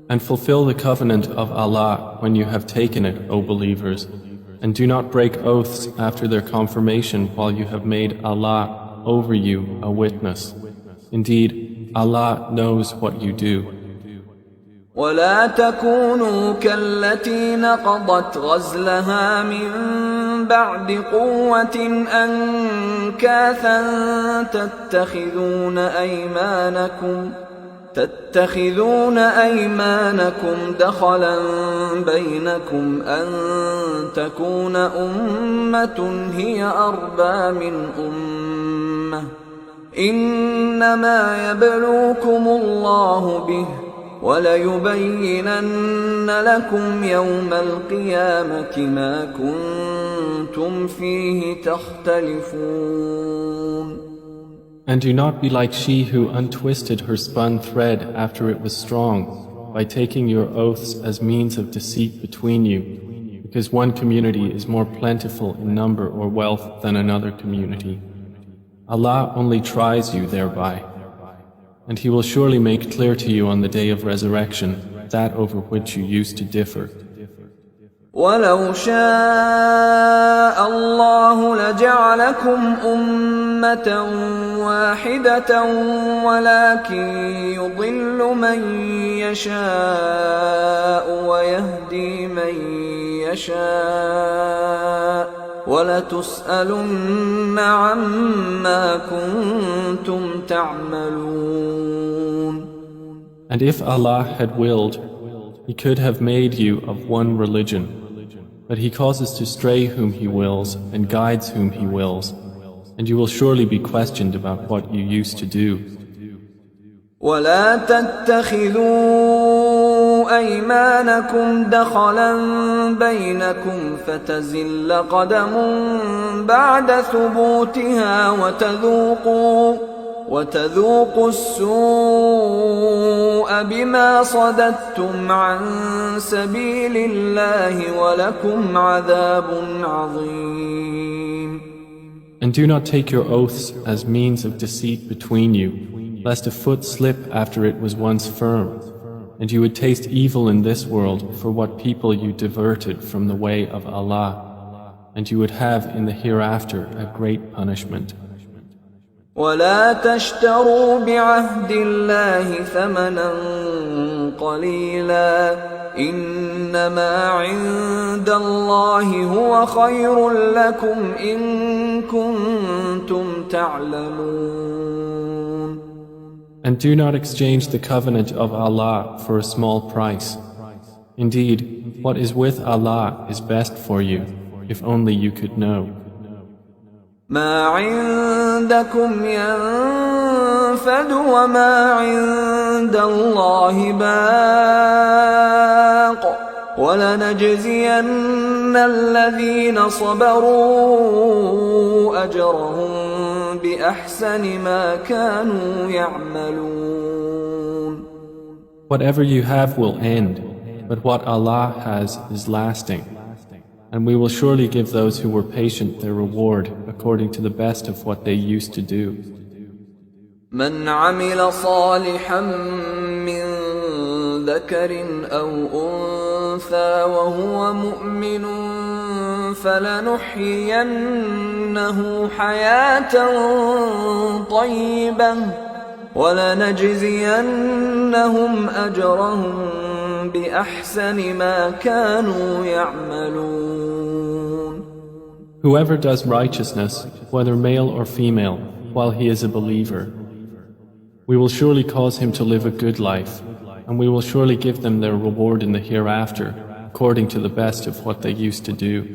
B: And fulfill the covenant of Allah when you have taken it, O believers, and do not break oaths after their confirmation while you have made Allah over you a witness. Indeed, Allah knows what you do.
A: ولا تكونوا كالتي نقضت غزلها من بعد قوة أنكاثا تتخذون أيمانكم دخلا بينكم أن تكون أمة هي أربى من أمة إنما يبلوكم الله به وليبينن لكم يوم القيامة ما كنتم فيه تختلفون.
B: And do not be like she who untwisted her spun thread after it was strong, by taking your oaths as means of deceit between you, because one community is more plentiful in number or wealth than another community. Allah only tries you thereby, and He will surely make clear to you on the day of resurrection that over which you used to differ.
A: ولو شاء الله لجعلكم أمة واحدة ولكن يضل من يشاء ويهدي من يشاء ولتسألن عما كنتم تعملون.
B: And if Allah had willed, He could have made you of one religion. But He causes to stray whom He wills and guides whom He wills, and you will surely be questioned about what you used to do.
A: ولا تتخذوا أيمانكم دخلا بينكم فتزل قدم بعد ثبوتها وتذوقوا السوء بما صددتم عن سبيل الله ولكم عذاب عظيم.
B: And do not take your oaths as means of deceit between you, lest a foot slip after it was once firm, and you would taste evil in this world for what people you diverted from the way of Allah, and you would have in the hereafter a great punishment.
A: ولا تشتروا بعهد الله ثمنا قليلا إنما عند الله هو خير لكم إن كنتم تعلمون.
B: And do not exchange the covenant of Allah for a small price. Indeed, what is with Allah is best for you, if only you could know.
A: ما عندكم ينفد وما عند الله باق ولنجزين الذين صبروا أجرهم بأحسن ما كانوا يعملون.
B: Whatever you have will end, but what Allah has is lasting. And we will surely give those who were patient their reward according to the best of what they used to do.
A: من عمل صالحا من ذكر أو أنثى وهو مؤمن فلنحيينه حياة طيبة ولنجزينهم أجرهم بأحسن ما كانوا يعملون.
B: Whoever does righteousness, whether male or female, while he is a believer, we will surely cause him to live a good life, and we will surely give them their reward in the hereafter, according to the best of what they used to do.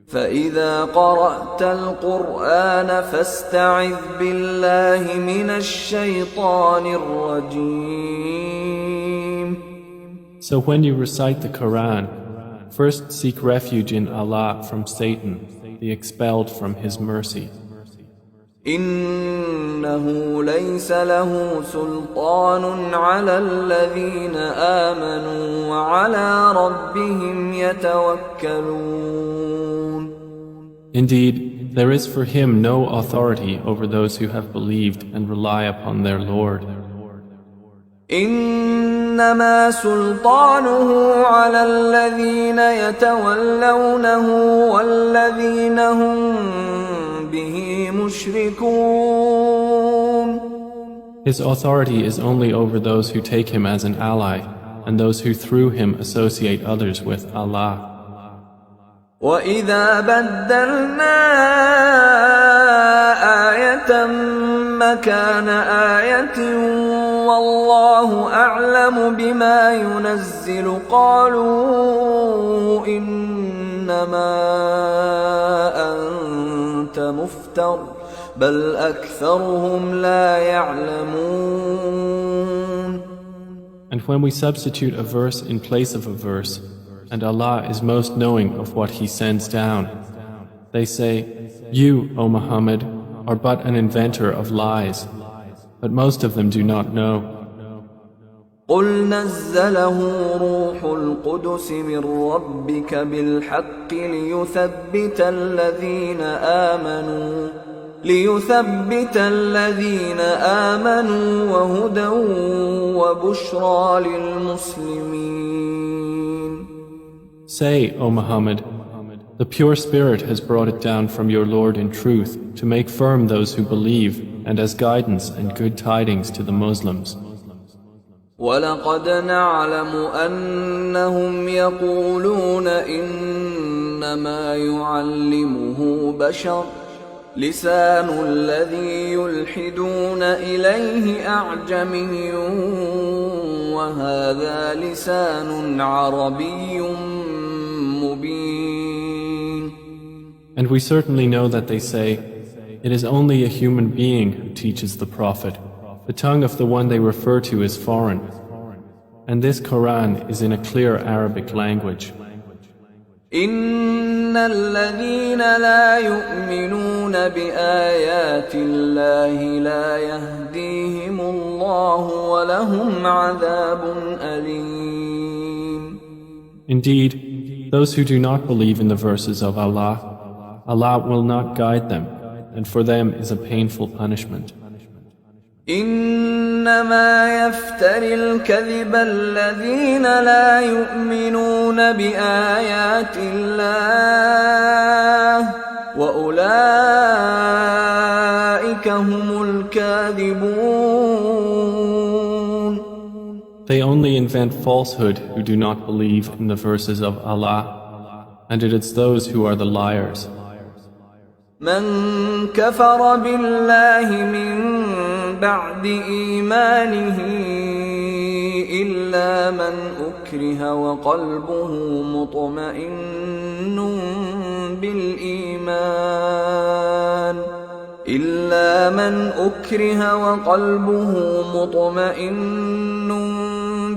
A: فإذا قرأت القرآن فاستعذ بالله من الشيطان الرجيم.
B: So when you recite the Quran, first seek refuge in Allah from Satan, the expelled from His mercy.
A: إنه ليس له سلطان على الذين آمنوا وعلى ربهم يتوكلون.
B: Indeed, there is for him no authority over those who have believed and rely upon their Lord.
A: إنما سلطانه على الذين يتولونه والذين هم به مشركون.
B: His authority is only over those who take him as an ally and those who through him associate others with Allah.
A: وَإِذَا بَدَّلْنَا آيَةً مَكَانَ آيَةٍ وَاللَّهُ أَعْلَمُ بِمَا يُنَزِّلُ قَالُوا إِنَّمَا أَنْتَ مُفْتَرٍ بَلْ أَكْثَرُهُمْ لَا يَعْلَمُونَ.
B: And when we substitute a verse in place of a verse, and Allah is most knowing of what He sends down, they say, "You, O Muhammad, are but an inventor of lies," but most of them do not know.
A: قُلْ نَزَّلَهُ رُوحُ الْقُدُسِ مِنْ رَبِّكَ بِالْحَقِّ ليثبت الذين آمنوا وهدى وبشرى للمسلمين.
B: Say, O Muhammad, the pure Spirit has brought it down from your Lord in truth to make firm those who believe and as guidance and good tidings to the Muslims.
A: وَلَقَدْ نَعْلَمُ أَنَّهُمْ يَقُولُونَ إِنَّمَا يُعَلِّمُهُ بَشَرٌ لسان الذي يلحدون إليه أعجمي وهذا لسان عربي مبين.
B: And we certainly know that they say, It is only a human being who teaches the Prophet. The tongue of the one they refer to is foreign. And this Quran is in a clear Arabic language.
A: إن الذين لا يؤمنون بآيات الله لا يهديهم الله ولهم عذاب أليم.
B: Indeed, those who do not believe in the verses of Allah, Allah will not guide them, and for them is a painful punishment.
A: إنما يفتري الكذب الذين لا يؤمنون بآيات الله وأولئك هم الكاذبون.
B: They only invent falsehood who do not believe in the verses of Allah, and it is those who are the liars.
A: من كفر بالله من بعد إيمانه إلا من أكره وقلبه مطمئن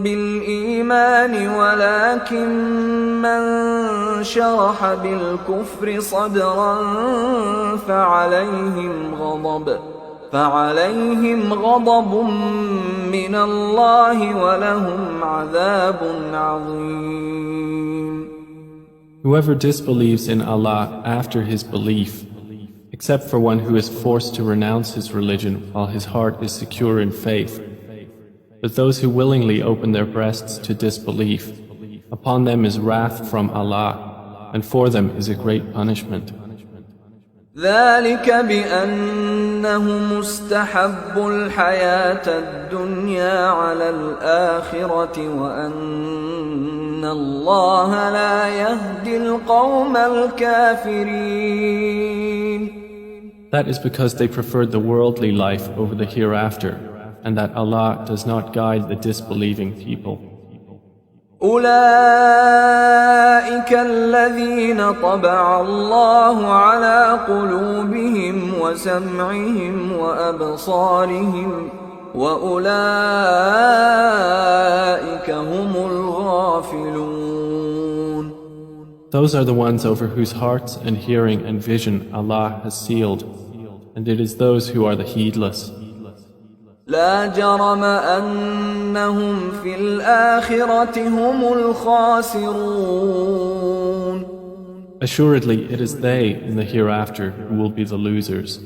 A: بالإيمان ولكن من شرح بالكفر صدرا فعليهم غضب من الله ولهم عذاب عظيم.
B: Whoever disbelieves in Allah after his belief, except for one who is forced to renounce his religion while his heart is secure in faith, but those who willingly open their breasts to disbelief, upon them is wrath from Allah, and for them is a great punishment.
A: ذلك بأنهم استحبوا الحياة الدنيا على الآخرة وأن الله لا يهدي القوم الكافرين.
B: That is because they preferred the worldly life over the hereafter, and that Allah does not guide the disbelieving people.
A: أولئك الذين طبع الله على قلوبهم وسمعهم وأبصارهم وأولئك هم الغافلون.
B: Those are the ones over whose hearts and hearing and vision Allah has sealed, and it is those who are the heedless.
A: لا جرم أنهم في الآخرة هم الخاسرون.
B: Assuredly, it is they in the hereafter who will be the losers.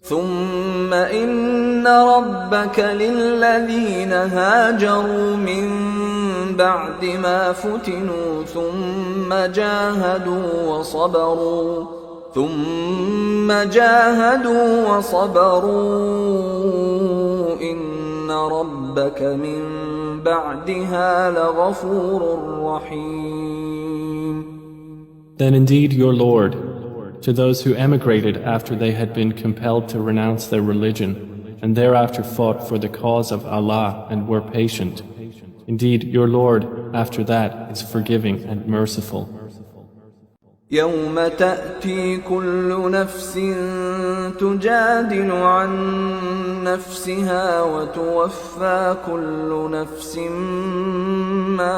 A: ثم إن ربك للذين هاجروا من بعد ما فتنوا ثم جاهدوا وصبروا إن ربك من بعدها لغفور رحيم.
B: Then indeed your Lord, to those who emigrated after they had been compelled to renounce their religion, and thereafter fought for the cause of Allah and were patient, indeed your Lord after that is forgiving and merciful.
A: يوم تأتي كل نفس تجادل عن نفسها وتوفى كل نفس ما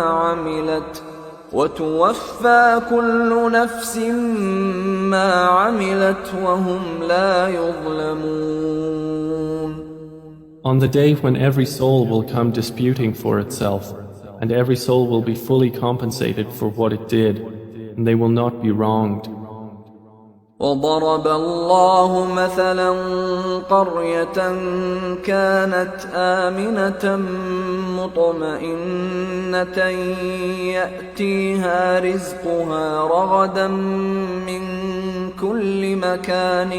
A: عملت وهم لا يظلمون.
B: On the day when every soul will come disputing for itself, and every soul will be fully compensated for what it did, and they will not be wronged.
A: وضرب الله مثلا قرية كانت آمنة مطمئنة يأتيها رزقها رغدا من كل مكان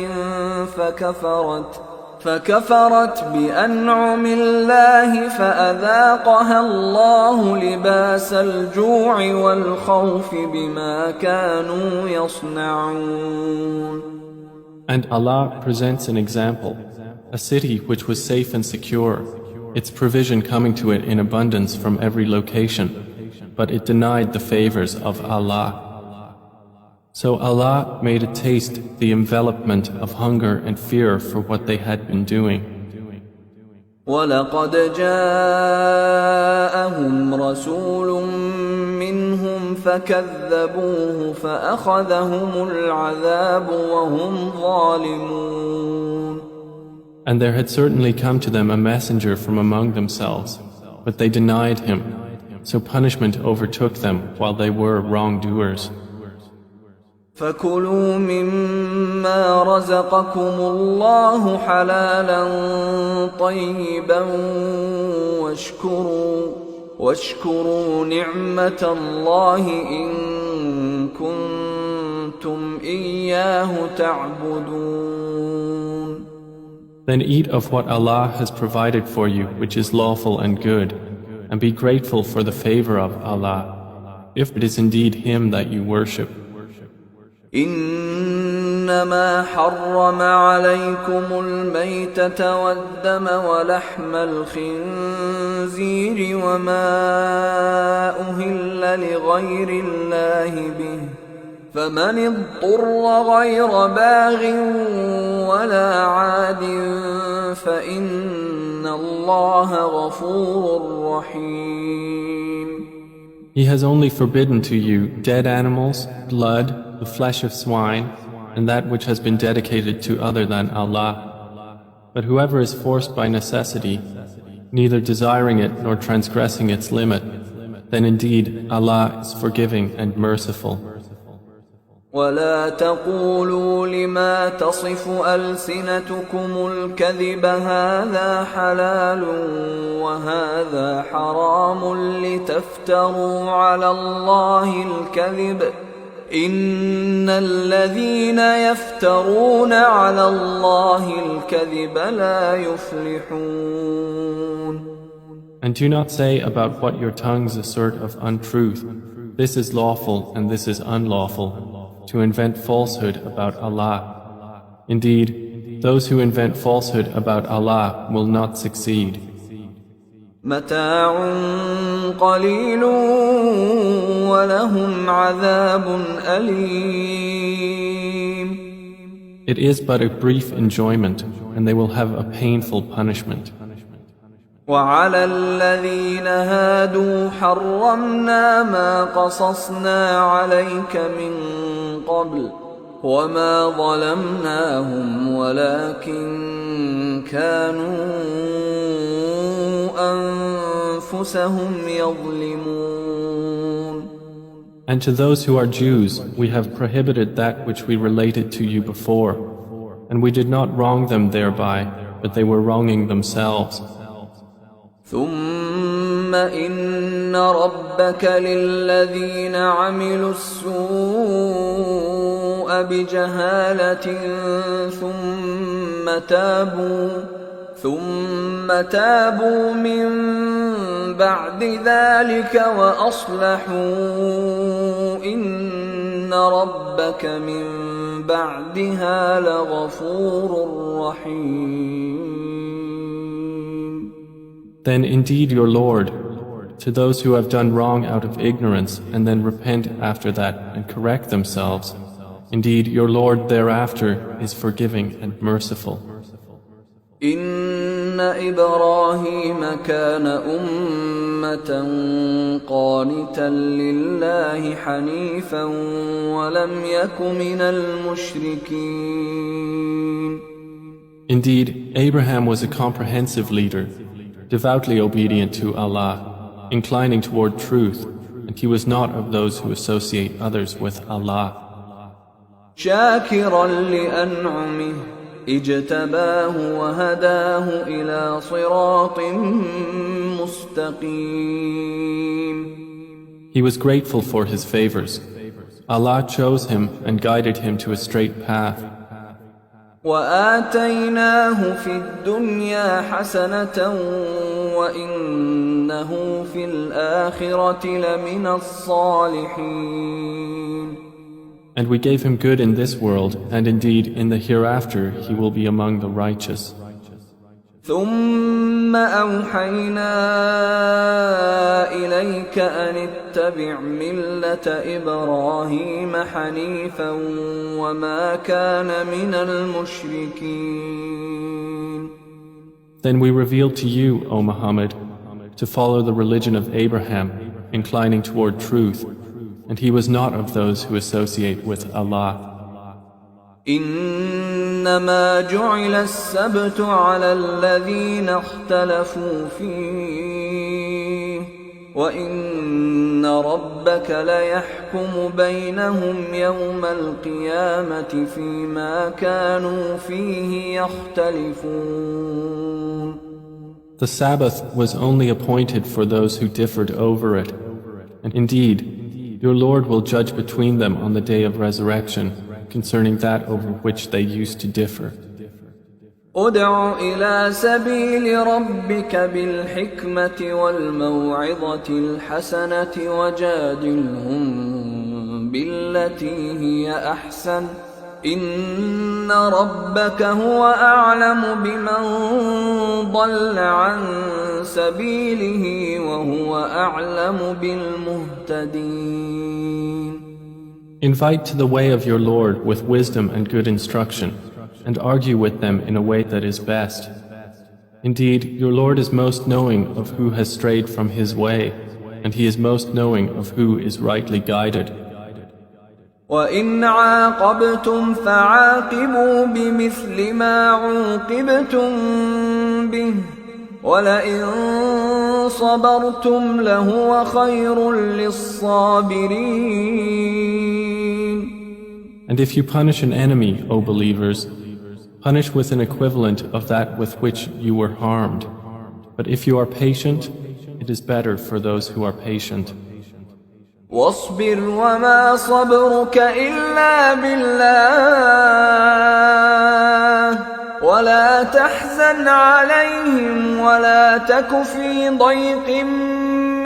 A: فكفرت بأنعم الله فأذاقها الله لباس الجوع والخوف بما كانوا يصنعون.
B: And Allah presents an example, a city which was safe and secure, its provision coming to it in abundance from every location, but it denied the favors of Allah. So Allah made it taste the envelopment of hunger and fear for what they had been doing.
A: وَلَقَدْ جَاءَهُمْ رَسُولٌ مِّنْهُمْ فَكَذَّبُوهُ فَأَخَذَهُمُ الْعَذَابُ وَهُمْ ظَالِمُونَ.
B: And there had certainly come to them a messenger from among themselves, but they denied him, so punishment overtook them while they were wrongdoers.
A: فَكُلُوا مِمَّا رَزَقَكُمُ اللَّهُ حَلَالًا طَيِّبًا واشكروا نِعْمَةَ اللَّهِ إِن كُنتُمْ إِيَّاهُ تَعْبُدُونَ.
B: Then eat of what Allah has provided for you, which is lawful and good, and be grateful for the favor of Allah, if it is indeed Him that you worship.
A: إنما حرم عليكم الميتة والدم ولحم الخنزير وما أهل لغير الله به فمن اضطر غير باغ ولا عاد فإن الله غفور رحيم.
B: He has only forbidden to you dead animals, blood, the flesh of swine, and that which has been dedicated to other than Allah. But whoever is forced by necessity, neither desiring it nor transgressing its limit, then indeed Allah is forgiving and merciful.
A: ولا تقولوا لما تصف ألسنتكم الكذب هذا حلال وهذا حرام لتفتروا على الله الكذب إن الذين يفترون على الله الكذب لا يفلحون.
B: And do not say about what your tongues assert of untruth, this is lawful and this is unlawful, to invent falsehood about Allah. Indeed, those who invent falsehood about Allah will not succeed.
A: متاع قليل ولهم عذاب أليم.
B: It is but a brief enjoyment, and they will have a painful punishment.
A: وعلى الذين هادوا حرمنا ما قصصنا عليك من قبل وما ظلمناهم ولكن كانوا أنفسهم يظلمون.
B: And to those who are Jews, we have prohibited that which we related to you before, and we did not wrong them thereby, but they were wronging themselves.
A: ثم إن ربك للذين عملوا السوء بجهالة ثم تابوا من بعد ذلك وأصلحوا إن ربك من بعدها لغفور رحيم.
B: Then indeed your Lord, to those who have done wrong out of ignorance and then repent after that and correct themselves, indeed your Lord thereafter is forgiving and merciful.
A: إن إبراهيم كان أمة قانتا لله حنيفا ولم يك من المشركين.
B: Indeed, Abraham was a comprehensive leader, devoutly obedient to Allah, inclining toward truth, and he was not of those who associate others with Allah.
A: شاكرا لأنعمه اجتباه وهداه إلى صراط مستقيم.
B: He was grateful for his favors. Allah chose him and guided him to a straight path.
A: وآتيناه في الدنيا حسنة وإنه في الآخرة لمن الصالحين.
B: And we gave him good in this world, and indeed in the hereafter he will be among the righteous.
A: ثم أوحينا إليك أن اتبع ملة إبراهيم حنيفا وما كان من المشركين.
B: Then we revealed to you, O Muhammad, to follow the religion of Abraham, inclining toward truth, and he was not of those who associate with Allah.
A: إنما جعل السبت على الذين اختلفوا فيه وإن ربك ليحكم بينهم يوم القيامة فيما كانوا فيه يختلفون.
B: The Sabbath was only appointed for those who differed over it, and indeed, your Lord will judge between them on the day of resurrection concerning that over which they used to differ.
A: ادع إلى سبيل ربك بالحكمة والموعظة الحسنة وجادلهم بالتي هي أحسن إن ربك هو أعلم بمن ضل عن سبيله وهو أعلم بالمهتدين.
B: Invite to the way of your Lord with wisdom and good instruction, and argue with them in a way that is best. Indeed, your Lord is most knowing of who has strayed from his way, and he is most knowing of who is rightly guided.
A: وَإِنْ عَاقَبْتُمْ فَعَاقِبُوا بِمِثْلِ مَا عُوقِبْتُمْ بِهِ وَلَئِنْ صَبَرْتُمْ لَهُوَ خَيْرٌ لِلصَّابِرِينَ.
B: And if you punish an enemy, O believers, punish with an equivalent of that with which you were harmed. But if you are patient, it is better for those who are patient.
A: واصبر وما صبرك إلا بالله ولا تحزن عليهم ولا تك في ضيق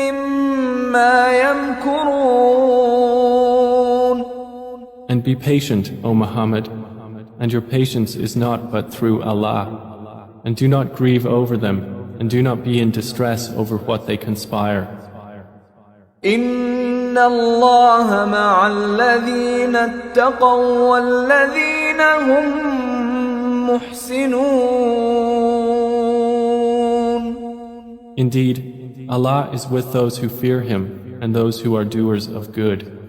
A: مما يمكرون.
B: And be patient, O Muhammad, and your patience is not but through Allah. And do not grieve over them, and do not be in distress over what they conspire.
A: إن الله مع الذين اتقوا والذين هم محسنون.
B: Indeed, Allah is with those who fear Him and those who are doers of good.